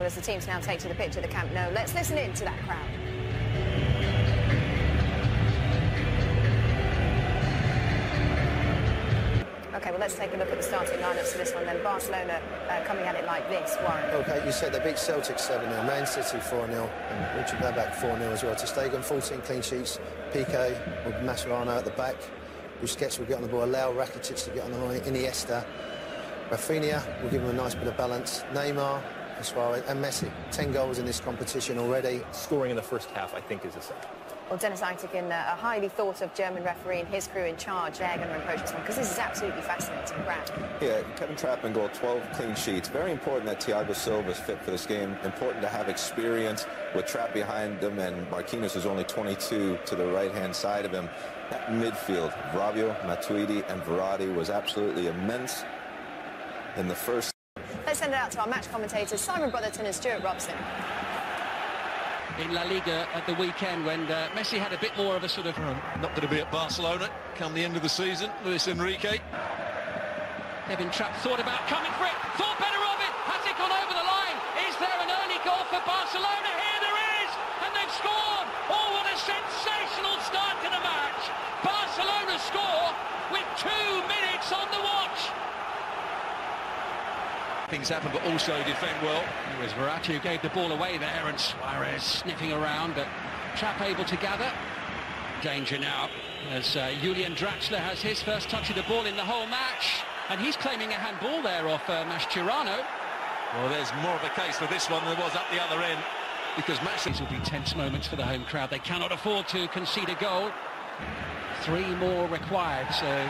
As the teams now take to the pitch at the Camp Nou, let's listen in to that crowd. OK, well, let's take a look at the starting lineups for this one then. Barcelona coming at it like this, Warren. OK, you said they beat Celtic 7-0, Man City 4-0, and Richard go back 4-0 as well. To Stegen, 14 clean sheets, Piqué with Mascherano at the back. Busquets will get on the ball, allow Rakitic to get on the line, Iniesta. Rafinha will give him a nice bit of balance. Neymar, Suarez and Messi. 10 goals in this competition already. Scoring in the first half, I think, is essential. Well, Dennis Eitigen, a highly thought-of German referee and his crew in charge, they're going to approach this one, because this is absolutely fascinating. Brad. Yeah, Kevin Trapp in goal, 12 clean sheets. Very important that Thiago Silva is fit for this game. Important to have experience with Trapp behind him, and Marquinhos is only 22 to the right-hand side of him. That midfield, Rabiot, Matuidi and Verratti was absolutely immense in the first. Let's send it out to our match commentators, Simon Brotherton and Stuart Robson. In La Liga at the weekend when Messi had a bit more of a sort of... Not going to be at Barcelona come the end of the season, Luis Enrique. Kevin Trapp thought about coming for it, thought better of it, has it gone over the line? Is there an early goal for Barcelona? Here there is, and they've scored! Oh, what a sensational start to the match! Barcelona score with 2 minutes on the watch! Things happen, but also defend well. It was Verratti who gave the ball away there, and Suarez sniffing around, but Trapp able to gather. Danger now, as Julian Draxler has his first touch of the ball in the whole match, and he's claiming a handball there off Mascherano. Well, there's more of a case for this one than there was at the other end, because these will be tense moments for the home crowd. They cannot afford to concede a goal. 3 more required, so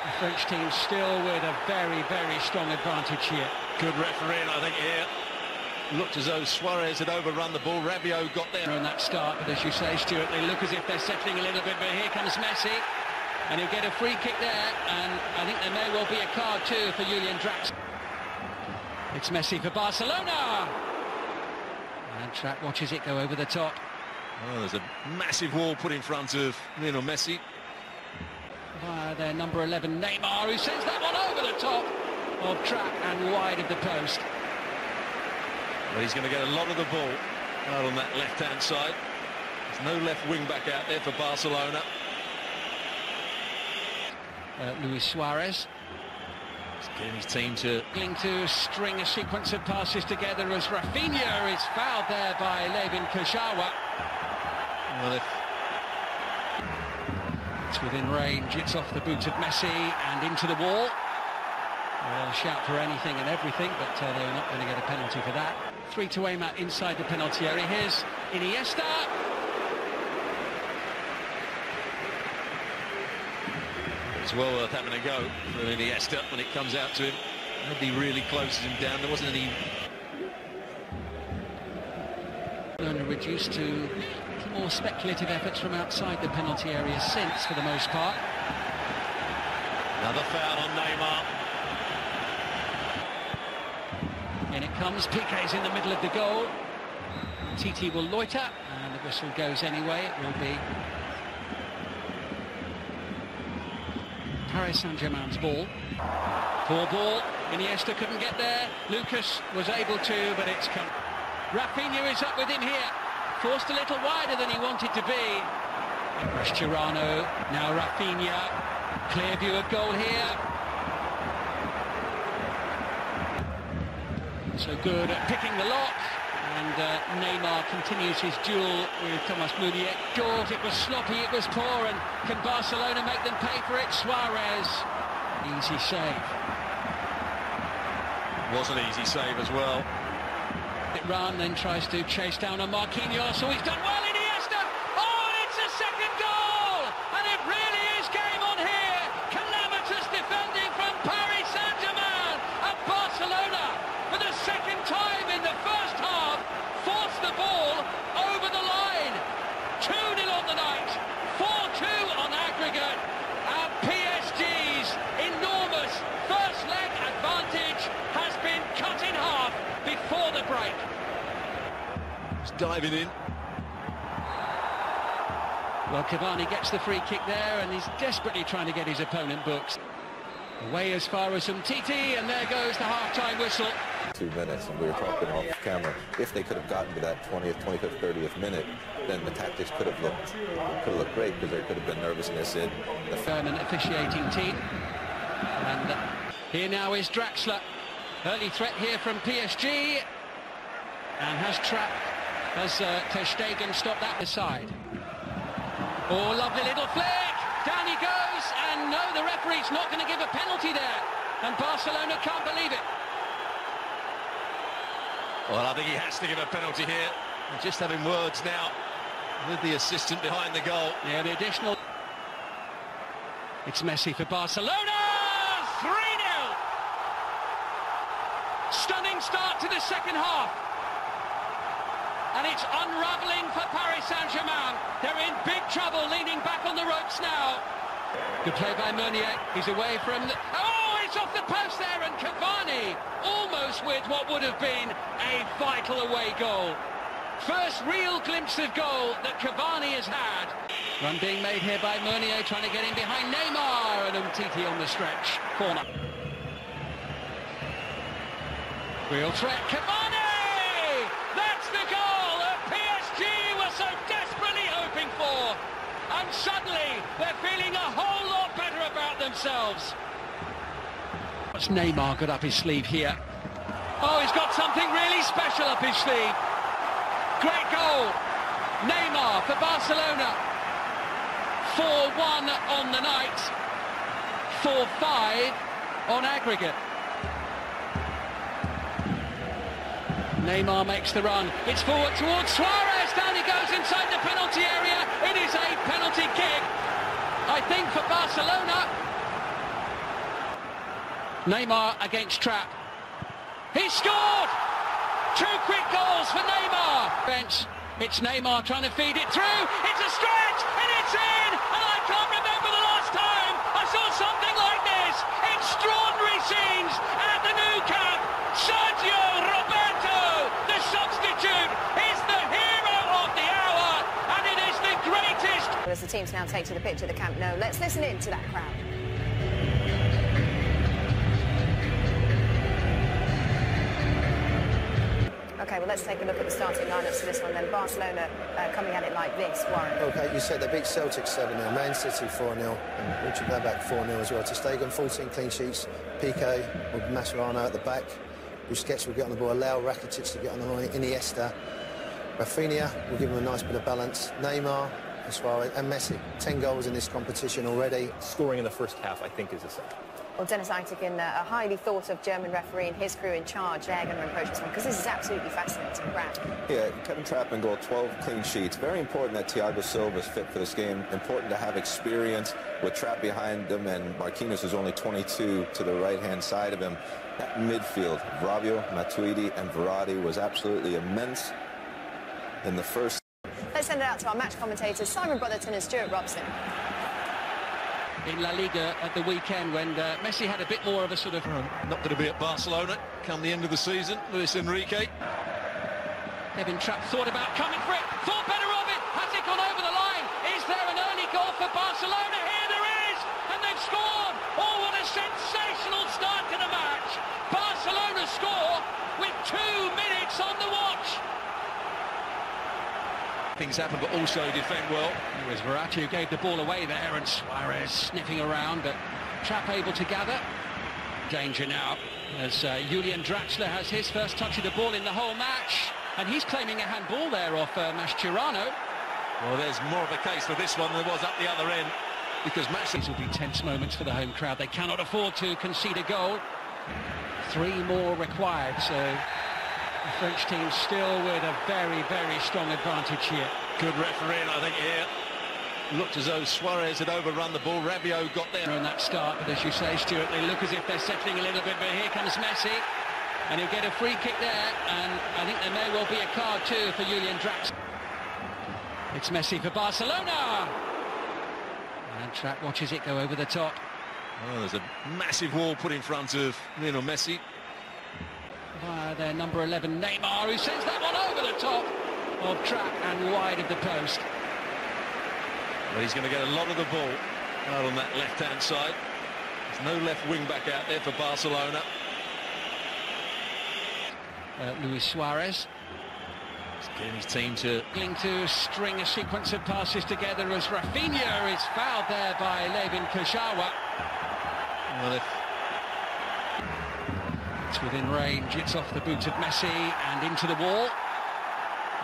the French team still with a very, very strong advantage here. Good refereeing, I think, here. Looked as though Suarez had overrun the ball. Rabiot got there on that start, but as you say, Stuart, they look as if they're settling a little bit, but here comes Messi, and he'll get a free kick there, and I think there may well be a card too for Julian Draxler. It's Messi for Barcelona! And Trapp watches it go over the top. Oh, there's a massive wall put in front of Lionel Messi. Via their number 11, Neymar, who sends that one over the top of Trapp and wide of the post. Well, he's going to get a lot of the ball out on that left-hand side. There's no left wing-back out there for Barcelona. Luis Suarez. He's getting his team to string a sequence of passes together as Rafinha is fouled there by Levin Kurzawa. Well, it's within range, it's off the boot of Messi and into the wall. They'll shout for anything and everything, but they're not going to get a penalty for that. 3 to aim at inside the penalty area. Here's Iniesta. It's well worth having a go for Iniesta when it comes out to him. Nobody really closes him down. There wasn't any... Reduced to more speculative efforts from outside the penalty area since, for the most part. Another foul on Neymar. In it comes, Piqué's in the middle of the goal. Titi will loiter, and the whistle goes anyway. It will be Paris Saint-Germain's ball. Poor ball, Iniesta couldn't get there. Lucas was able to, but it's come. Rafinha is up with him here. Forced a little wider than he wanted to be. Mascherano, now Rafinha. Clear view of goal here. So good at picking the lock. And Neymar continues his duel with Thomas Meunier. George, it was sloppy, it was poor, and can Barcelona make them pay for it? Suarez, easy save. Was an easy save as well. Run, then tries to chase down on Marquinhos. Oh, he's done well, Iniesta! Oh, and it's a second goal! And it really is game on here! Calamitous defending from Paris Saint-Germain! And Barcelona, for the second time in the first half, forced the ball over the line. 2-0 on the night, 4-2 on aggregate. And PSG's enormous first leg advantage has been cut in half before the break. He's diving in. Well, Cavani gets the free kick there, and he's desperately trying to get his opponent booked. Away as far as Umtiti, and there goes the half-time whistle. 2 minutes, and we were talking off camera. If they could have gotten to that 20th, 25th, 30th minute, then the tactics could have looked great, because there could have been nervousness in the German officiating team. And here now is Draxler. Early threat here from PSG. And has Ter Stegen stopped that aside. Oh, lovely little flick. Down he goes. And no, the referee's not going to give a penalty there. And Barcelona can't believe it. Well, I think he has to give a penalty here. We're just having words now with the assistant behind the goal. Yeah, the additional. It's Messi for Barcelona. 3-0. Stunning start to the second half. And it's unravelling for Paris Saint-Germain. They're in big trouble, leaning back on the ropes now. Good play by Meunier. He's away from the... Oh, it's off the post there, and Cavani almost with what would have been a vital away goal. First real glimpse of goal that Cavani has had. Run being made here by Meunier, trying to get in behind Neymar, and Umtiti on the stretch. Corner. Real threat, Cavani! That's the goal that PSG were so desperately hoping for. And suddenly, they're feeling a whole lot better about themselves. What's Neymar got up his sleeve here? Oh, he's got something really special up his sleeve. Great goal. Neymar for Barcelona. 4-1 on the night. 4-5 on aggregate. Neymar makes the run. It's forward towards Suarez. Down he goes inside the penalty area. It is a penalty kick, I think, for Barcelona. Neymar against Trapp. He scored! 2 quick goals for Neymar. Bench. It's Neymar trying to feed it through. It's a stretch, and it's in! And I can't remember the last time I saw something like this. Extraordinary scenes at the Nou Camp. Sergio Roberto, the substitute, is the hero of the hour, and it is the greatest. As the teams now take to the pitch at the Camp Nou, let's listen in to that crowd. OK, well, let's take a look at the starting lineups for this one then. Barcelona coming at it like this, Warren. OK, you said they beat Celtic 7-0, Man City 4-0, and Richard go back 4-0 as well. Ter Stegen, 14 clean sheets, Piqué with Mascherano at the back. Busquets will get on the ball, allow Rakitic to get on the line, Iniesta. Rafinha will give him a nice bit of balance. Neymar, Suarez and Messi. 10 goals in this competition already. Scoring in the first half, I think, is essential. Well, Dennis Aitiken, a highly thought-of German referee and his crew in charge, they're going to approach this one, because this is absolutely fascinating. Brad. Yeah, Kevin Trapp in goal, 12 clean sheets. Very important that Thiago Silva is fit for this game. Important to have experience with Trapp behind him, and Marquinhos is only 22 to the right-hand side of him. That midfield, Rabiot, Matuidi and Verratti was absolutely immense in the first. Let's send it out to our match commentators, Simon Brotherton and Stuart Robson. In La Liga at the weekend, when Messi had a bit more of a sort of... Not going to be at Barcelona come the end of the season. Luis Enrique. Kevin Trapp thought about coming for it, thought better of it. Has it gone over the line? Is there an early goal for Barcelona? Here there is, and they've scored. Oh, what a sensational start to the match. Barcelona score with 2 minutes on the watch. Things happen, but also defend well. It was Verratti who gave the ball away there, and Suarez sniffing around, but Trapp able to gather. Danger now, as Julian Draxler has his first touch of the ball in the whole match, and he's claiming a handball there off Mascherano. Well, there's more of a case for this one than there was at the other end, because these will be tense moments for the home crowd. They cannot afford to concede a goal. 3 more required, so the French team still with a very, very strong advantage here. Good refereeing, I think, here. Looked as though Suarez had overrun the ball. Rabiot got there on that start, but as you say, Stuart, they look as if they're settling a little bit, but here comes Messi, and he'll get a free kick there, and I think there may well be a card too for Julian Draxler. It's Messi for Barcelona, and Trapp watches it go over the top. Oh, there's a massive wall put in front of Lionel Messi. Via their number 11, Neymar, who sends that one over the top of Trapp and wide of the post. Well, he's going to get a lot of the ball out on that left-hand side. There's no left wing-back out there for Barcelona. Luis Suarez. He's getting his team to string a sequence of passes together as Rafinha is fouled there by Levin Kurzawa. well, It's within range, it's off the boot of Messi and into the wall.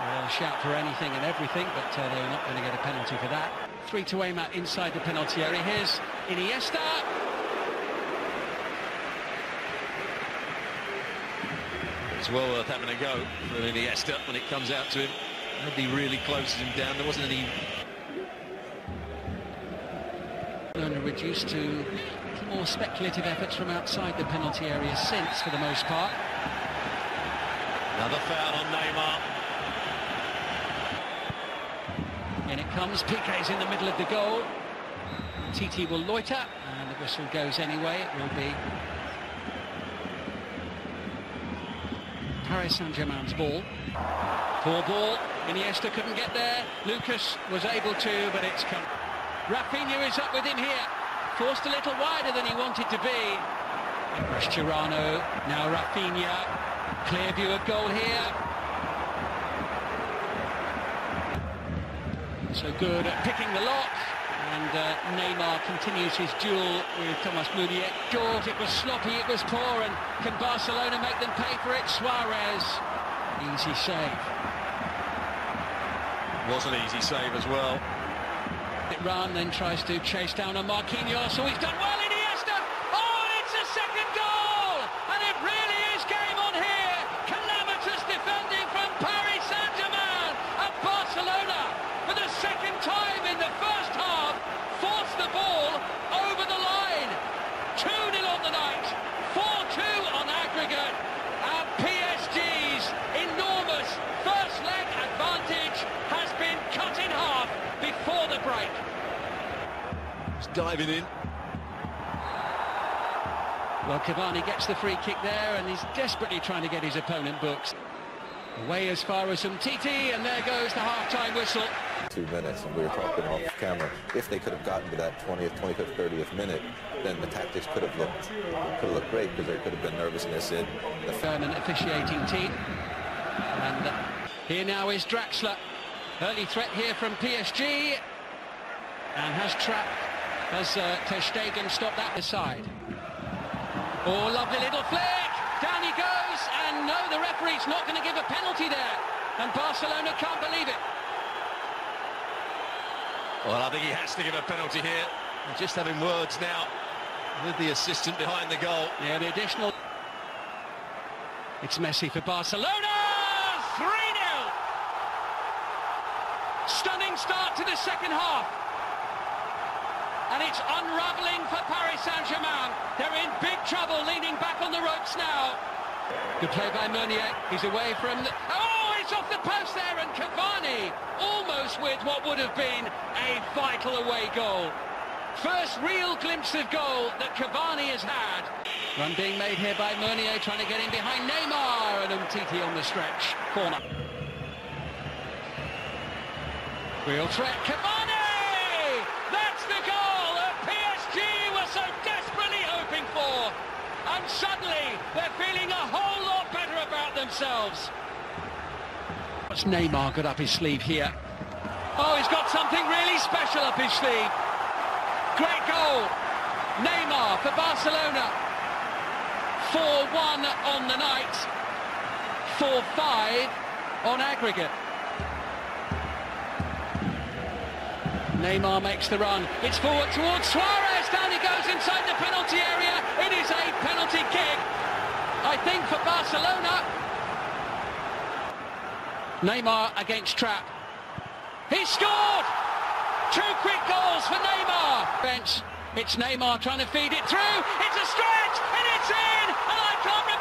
They'll shout for anything and everything, but they're not going to get a penalty for that. 3 to aim at inside the penalty area. Here's Iniesta. it's well worth having a go for Iniesta when it comes out to him. Nobody really closes him down. There wasn't any. Barcelona reduced to more speculative efforts from outside the penalty area since, for the most part. Another foul on Neymar. In it comes, Piqué's in the middle of the goal. Titi will loiter, and the whistle goes anyway. It will be Paris Saint-Germain's ball. Poor ball, Iniesta couldn't get there. Lucas was able to, but it's come. Rafinha is up with him here. Forced a little wider than he wanted to be. Mascherano, now Rafinha. Clear view of goal here. So good at picking the lock, and Neymar continues his duel with Thomas Meunier. George, it was sloppy, it was poor, and can Barcelona make them pay for it? Suarez, easy save. Was an easy save as well. It run, then tries to chase down a Marquinhos. Oh, he's done well, Iniesta! Oh, and it's a second goal! And it really is game on here! Calamitous defending from Paris Saint-Germain, and Barcelona, for the second time in the first half, forced the ball over the line. 2-0 on the night, 4-2 on aggregate, and PSG's enormous first leg advantage has been cut in half before the break. He's diving in. Well, Cavani gets the free kick there, and he's desperately trying to get his opponent booked. Away as far as Umtiti, and there goes the half-time whistle. 2 minutes, and we were talking off camera. If they could have gotten to that 20th, 25th, 30th minute, then the tactics could have looked great, because there could have been nervousness in the German officiating team. And here now is Draxler. Early threat here from PSG, and has Ter Stegen stopped that aside. Oh, lovely little flick! Down he goes, and no, the referee's not going to give a penalty there, and Barcelona can't believe it. Well, I think he has to give a penalty here. We're just having words now with the assistant behind the goal. Yeah, the additional. It's Messi for Barcelona! 3-0! Stunning start to the second half. And it's unravelling for Paris Saint-Germain. They're in big trouble, leaning back on the ropes now. Good play by Meunier. He's away from the... Oh, it's off the post there, and Cavani almost with what would have been a vital away goal. First real glimpse of goal that Cavani has had. Run being made here by Meunier, trying to get in behind Neymar, and Umtiti on the stretch. Corner. Real threat, Cavani! That's the goal that PSG were so desperately hoping for. And suddenly, they're feeling a whole lot better about themselves. What's Neymar got up his sleeve here? Oh, he's got something really special up his sleeve. Great goal. Neymar for Barcelona. 4-1 on the night. 4-5 on aggregate. Neymar makes the run. It's forward towards Suarez. Down he goes inside the penalty area. It is a penalty kick, I think, for Barcelona. Neymar against Trapp. He scored! 2 quick goals for Neymar. Bench. It's Neymar trying to feed it through. It's a stretch, and it's in! And I can't remember